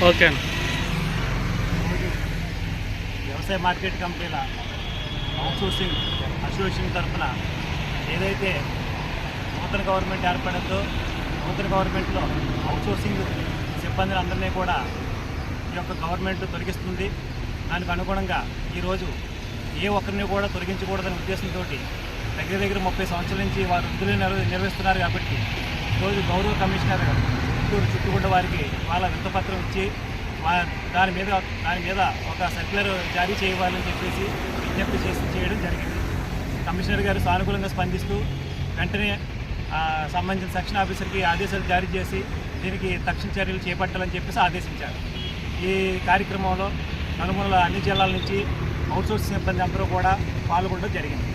Okay. వ్యవసాయ market కంపెనీల outsourcing association తరఫున ఏదైతే నూతన గవర్నమెంట్ ఏర్పడిందో నూతన గవర్నమెంట్లో అవుట్సోర్సింగ్ సిబ్బందిని అందరినీ కూడా ఈ యొక్క గవర్నమెంట్ తొలగిస్తుంది. దానికి అనుగుణంగా ఈరోజు ఏ ఒక్కరిని కూడా తొలగించకూడదనే ఉద్దేశంతో దగ్గర దగ్గర 30 సంవత్సరాల నుంచి వారు విధులు నిర్వహిస్తున్నారు. కాబట్టి ఈరోజు గౌరవ కమిషనర్ చిత్తూరు చుట్టుగుండ వారికి వాళ్ళ వింతపత్రం ఇచ్చి దాని మీద ఒక సర్క్యులర్ జారీ చేయాలని చెప్పేసి విజ్ఞప్తి చేయడం జరిగింది. కమిషనర్ గారు సానుకూలంగా స్పందిస్తూ వెంటనే సంబంధించిన సెక్షన్ ఆఫీసర్కి ఆదేశాలు జారీ చేసి దీనికి తక్షణ చర్యలు చేపట్టాలని చెప్పేసి ఆదేశించారు. ఈ కార్యక్రమంలో నలుమూలల అన్ని జిల్లాల నుంచి అవుట్సోర్సింగ్ సిబ్బంది అందరూ కూడా పాల్గొనడం జరిగింది.